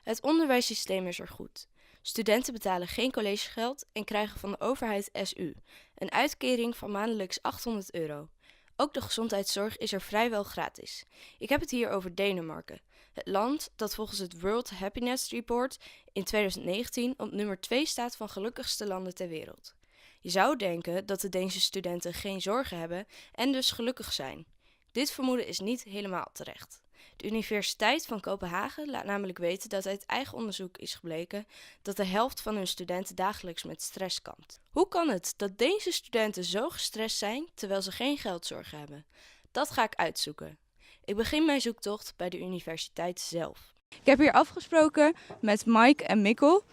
Het onderwijssysteem is er goed. Studenten betalen geen collegegeld en krijgen van de overheid SU, een uitkering van maandelijks €800. Ook de gezondheidszorg is er vrijwel gratis. Ik heb het hier over Denemarken, het land dat volgens het World Happiness Report in 2019 op nummer 2 staat van gelukkigste landen ter wereld. Je zou denken dat de Deense studenten geen zorgen hebben en dus gelukkig zijn. Dit vermoeden is niet helemaal terecht. De Universiteit van Kopenhagen laat namelijk weten dat uit eigen onderzoek is gebleken dat de helft van hun studenten dagelijks met stress kampt. Hoe kan het dat Deense studenten zo gestrest zijn terwijl ze geen geldzorgen hebben? Dat ga ik uitzoeken. Ik begin mijn zoektocht bij de universiteit zelf. Ik heb hier afgesproken met Mike en Mikkel.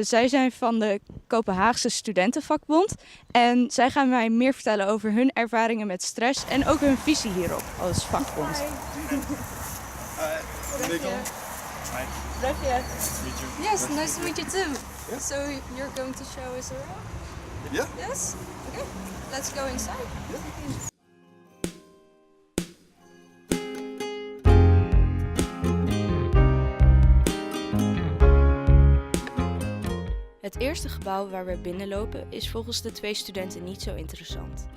Zij zijn van de Kopenhaagse Studentenvakbond en zij gaan mij meer vertellen over hun ervaringen met stress en ook hun visie hierop als vakbond. Mikkel. Hi. Brechtje. Nice to meet you. Yes, nice to meet you too. Yeah. So you're going to show us around? Yeah. Yes? Okay, let's go inside. Yeah. Het eerste gebouw waar we binnenlopen is volgens de twee studenten niet zo interessant.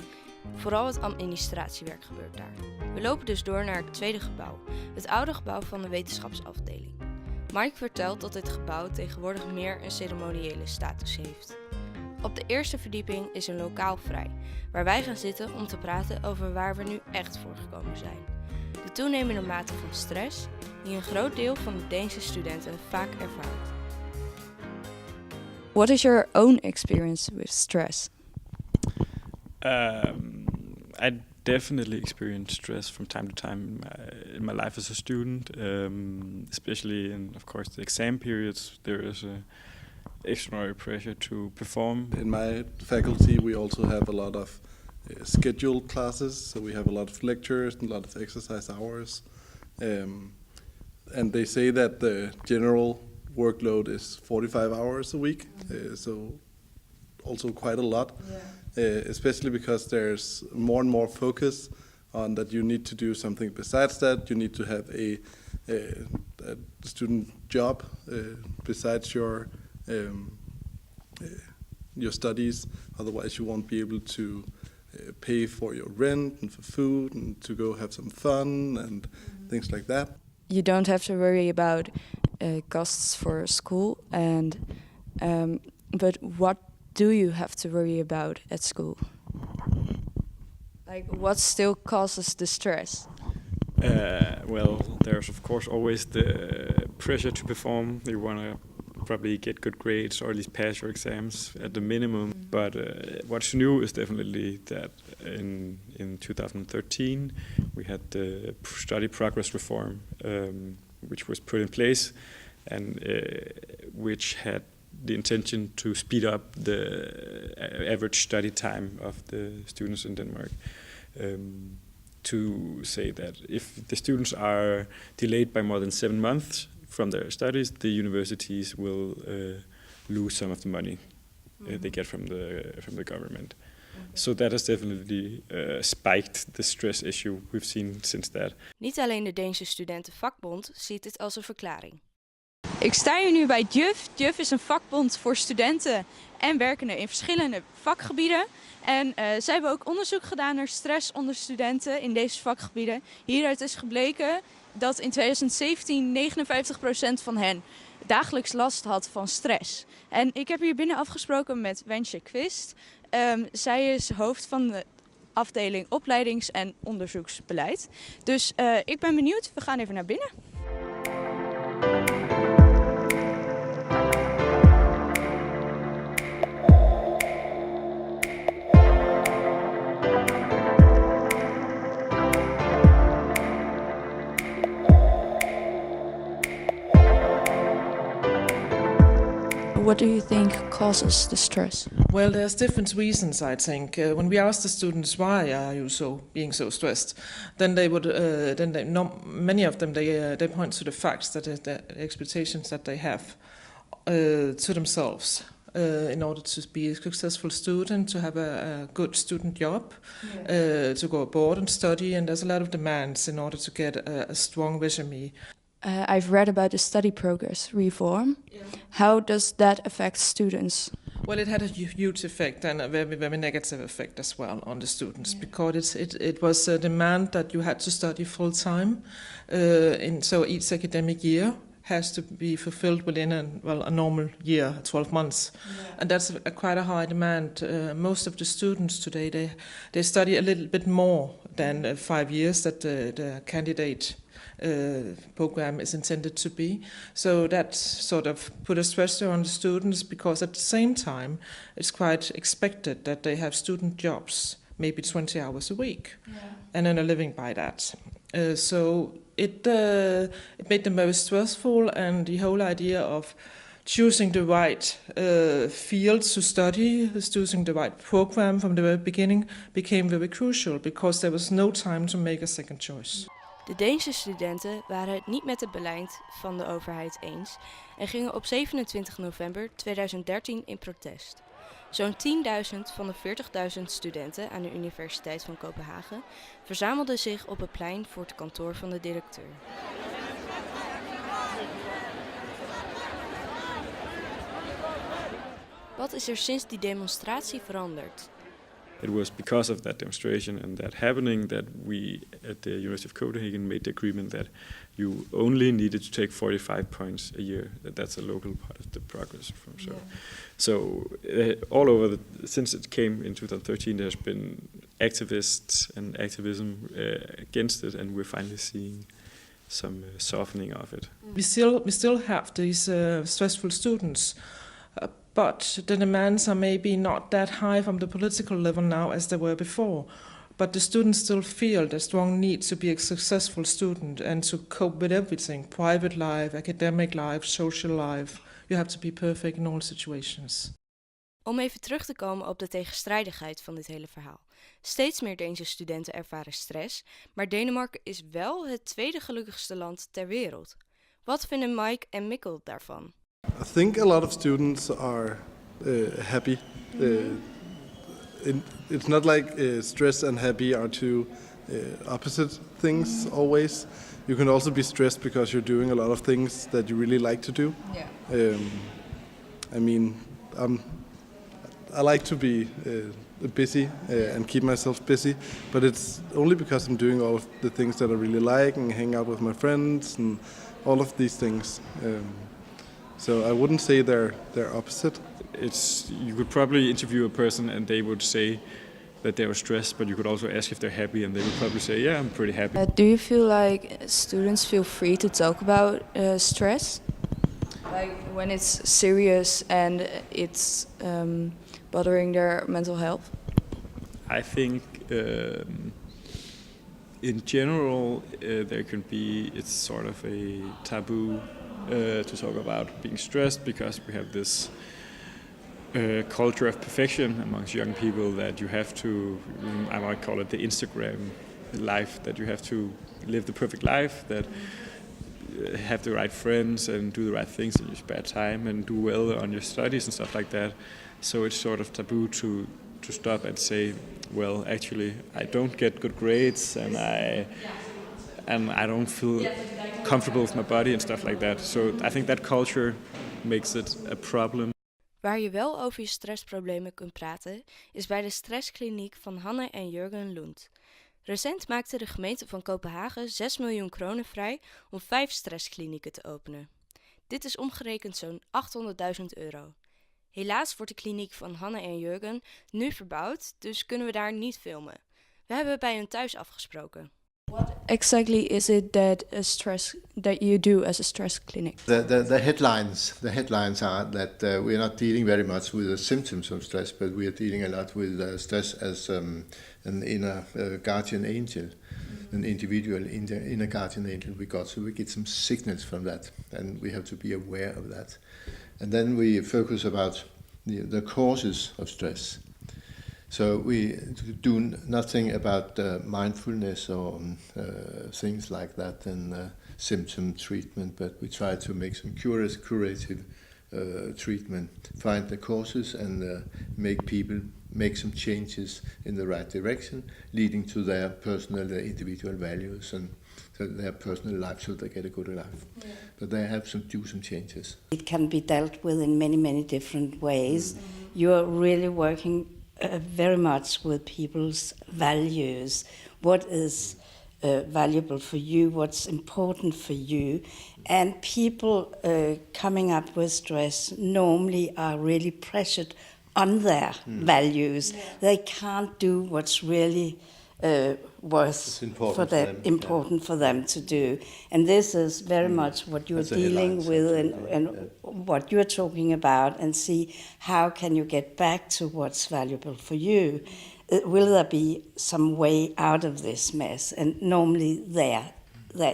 Vooral het administratiewerk gebeurt daar. We lopen dus door naar het tweede gebouw, het oude gebouw van de wetenschapsafdeling. Mike vertelt dat dit gebouw tegenwoordig meer een ceremoniële status heeft. Op de eerste verdieping is een lokaal vrij, waar wij gaan zitten om te praten over waar we nu echt voor gekomen zijn. De toenemende mate van stress die een groot deel van de Deense studenten vaak ervaart. What is your own experience with stress? I definitely experience stress from time to time in my life as a student, especially in, of course, the exam periods. There is a extraordinary pressure to perform. In my faculty, we also have a lot of scheduled classes, so we have a lot of lectures and a lot of exercise hours. And they say that the general workload is 45 hours a week, so also quite a lot. Yeah. Especially because there's more and more focus on that you need to do something besides that. You need to have a student job besides your studies. Otherwise, you won't be able to pay for your rent and for food and to go have some fun and things like that. You don't have to worry about costs for school, and but what do you have to worry about at school? Like, what still causes the stress? Well, there's of course always the pressure to perform. You want to probably get good grades or at least pass your exams at the minimum. Mm-hmm. But what's new is definitely that in 2013 we had the study progress reform, which was put in place and which had the intention to speed up the average study time of the students in Denmark. To say that if the students are delayed by more than 7 months from their studies, the universities will lose some of the money they get from the government. Okay. So that has definitely spiked the stress issue we've seen since that. Niet alleen de Deense Studentenvakbond ziet dit als een verklaring. Ik sta hier nu bij JUF. JUF is een vakbond voor studenten en werkenden in verschillende vakgebieden. En zij hebben ook onderzoek gedaan naar stress onder studenten in deze vakgebieden. Hieruit is gebleken dat in 2017 59% van hen dagelijks last had van stress. En ik heb hier binnen afgesproken met Wensje Quist. Zij is hoofd van de afdeling opleidings- en onderzoeksbeleid. Dus ik ben benieuwd. We gaan even naar binnen. What do you think causes the stress? Well, there's different reasons, I think. When we ask the students why are you being so stressed, then they would, many of them they point to the facts that the expectations that they have to themselves in order to be a successful student, to have a good student job, to go abroad and study, and there's a lot of demands in order to get a strong resume. I've read about the study progress reform. Yeah. How does that affect students? Well, it had a huge effect and a very, very negative effect as well on the students, because it was a demand that you had to study full time, so each academic year has to be fulfilled within a normal year, 12 months, and that's quite a high demand. Most of the students today they study a little bit more than 5 years that the candidate program is intended to be. So that sort of put a stressor on the students, because at the same time it's quite expected that they have student jobs, maybe 20 hours a week, and earn a living by that. So it made them very stressful, and the whole idea of choosing the right fields to study, choosing the right program from the very beginning became very crucial, because there was no time to make a second choice. De Deense studenten waren het niet met het beleid van de overheid eens en gingen op 27 november 2013 in protest. Zo'n 10.000 van de 40.000 studenten aan de Universiteit van Kopenhagen verzamelden zich op het plein voor het kantoor van de directeur. Wat is er sinds die demonstratie veranderd? It was because of that demonstration and that happening that we at the University of Copenhagen made the agreement that you only needed to take 45 points a year. That's a local part of the progress reform. So all over since it came in 2013, there's been activists and activism against it, and we're finally seeing some softening of it. We still have these stressful students. But the demands are maybe not that high from the political level now as they were before. But the students still feel the strong need to be a successful student and to cope with everything, private life, academic life, social life. You have to be perfect in all situations. Om even terug te komen op de tegenstrijdigheid van dit hele verhaal. Steeds meer Deense studenten ervaren stress, maar Denemarken is wel het tweede gelukkigste land ter wereld. Wat vinden Mike en Mikkel daarvan? I think a lot of students are happy. It's not like stress and happy are two opposite things always. You can also be stressed because you're doing a lot of things that you really like to do. Yeah. I mean, I like to be busy and keep myself busy, but it's only because I'm doing all of the things that I really like and hang out with my friends and all of these things. So I wouldn't say they're opposite. You could probably interview a person and they would say that they were stressed, but you could also ask if they're happy and they would probably say, yeah, I'm pretty happy. Do you feel like students feel free to talk about stress? Like when it's serious and it's bothering their mental health? I think in general it's sort of a taboo to talk about being stressed, because we have this culture of perfection amongst young people that you have to, I might call it the Instagram life, that you have to live the perfect life, that have the right friends and do the right things in your spare time and do well on your studies and stuff like that. So it's sort of taboo to stop and say, well, actually I don't get good grades and I don't feel comfortable with my body and stuff like that. So I think that culture makes it a problem. Waar je wel over je stressproblemen kunt praten, is bij de stresskliniek van Hanne en Jurgen Lund. Recent maakte de gemeente van Kopenhagen 6 miljoen kronen vrij om 5 stressklinieken te openen. Dit is omgerekend zo'n 800.000 euro. Helaas wordt de kliniek van Hanne en Jurgen nu verbouwd, dus kunnen we daar niet filmen. We hebben bij hun thuis afgesproken. What exactly is it that you do as a stress clinic? The headlines are that we are not dealing very much with the symptoms of stress, but we are dealing a lot with stress as an inner guardian angel, an individual inner guardian angel we got. So we get some signals from that, and we have to be aware of that. And then we focus about the causes of stress. So we do nothing about mindfulness or things like that and symptom treatment, but we try to make some curative treatment, find the causes and make people make some changes in the right direction, leading to their personal, their individual values and their personal life so they get a good life. Yeah. But they have to do some changes. It can be dealt with in many, many different ways. You're really working very much with people's values. What is valuable for you, what's important for you. And people coming up with stress normally are really pressured on their values. Yeah. They can't do what's really important for them to do. And this is very much what you're dealing with and what you're talking about, and see how can you get back to what's valuable for you. Will there be some way out of this mess? And normally there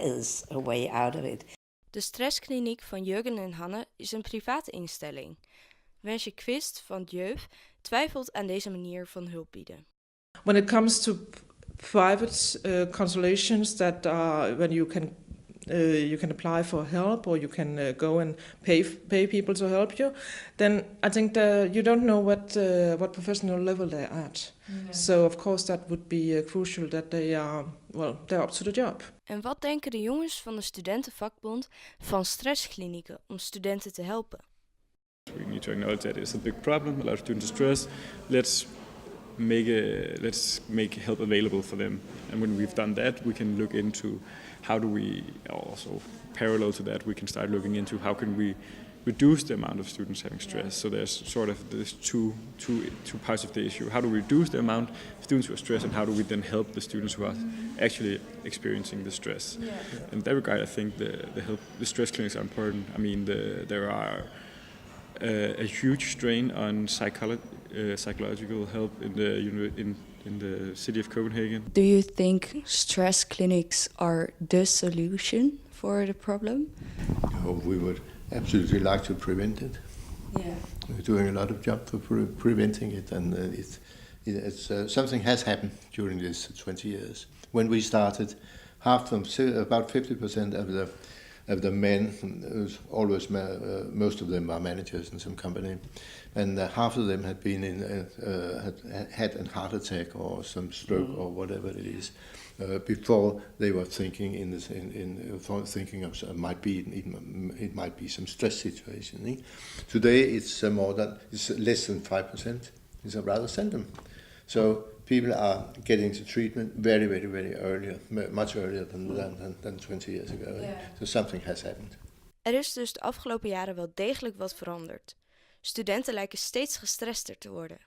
is a way out of it. De stresskliniek van Jurgen en Hanne is een private instelling. Wensje Quist van Jeuf twijfelt aan deze manier van hulp bieden. When it comes to private consultations that are when you can apply for help, or you can go and pay people to help you, then I think that you don't know what professional level they're at. Yeah. So of course that would be crucial that they're up to the job. En wat denken de jongens van de studentenvakbond van stressklinieken om studenten te helpen? We need to acknowledge that it's a big problem. A lot of students are stressed. Let's make help available for them. And when we've done that, we can look into how do we also parallel to that, we can start looking into how can we reduce the amount of students having stress. So there's sort of there's two parts of the issue. How do we reduce the amount of students who are stressed, and how do we then help the students who are actually experiencing the stress? Yeah. In that regard, I think the stress clinics are important. I mean, there are a huge strain on psychological help in the city of Copenhagen. Do you think stress clinics are the solution for the problem? No, we would absolutely like to prevent it. Yeah. We're doing a lot of job for preventing it, and it's something has happened during these 20 years. When we started, about 50% of the men, always most of them are managers in some company, and half of them had been had a heart attack or some stroke or whatever it is before they were thinking thinking of it might be some stress situation. Eh? Today it's less than 5%. It's a rather seldom. So people are getting to treatment very, very, very earlier, much earlier than 20 years ago. Yeah. So something has happened. Er is dus de afgelopen jaren wel degelijk wat veranderd. Studenten lijken steeds gestrester te worden.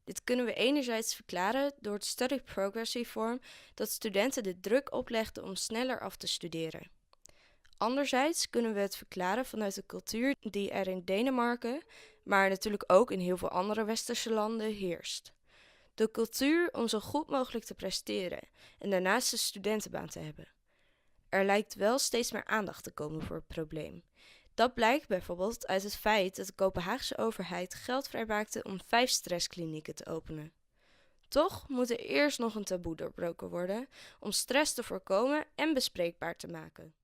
Dit kunnen we enerzijds verklaren door het study progress reform dat studenten de druk oplegde om sneller af te studeren. Anderzijds kunnen we het verklaren vanuit de cultuur die er in Denemarken, maar natuurlijk ook in heel veel andere westerse landen heerst. De cultuur om zo goed mogelijk te presteren en daarnaast een studentenbaan te hebben. Er lijkt wel steeds meer aandacht te komen voor het probleem. Dat blijkt bijvoorbeeld uit het feit dat de Kopenhaagse overheid geld vrijmaakte om 5 stressklinieken te openen. Toch moet er eerst nog een taboe doorbroken worden om stress te voorkomen en bespreekbaar te maken.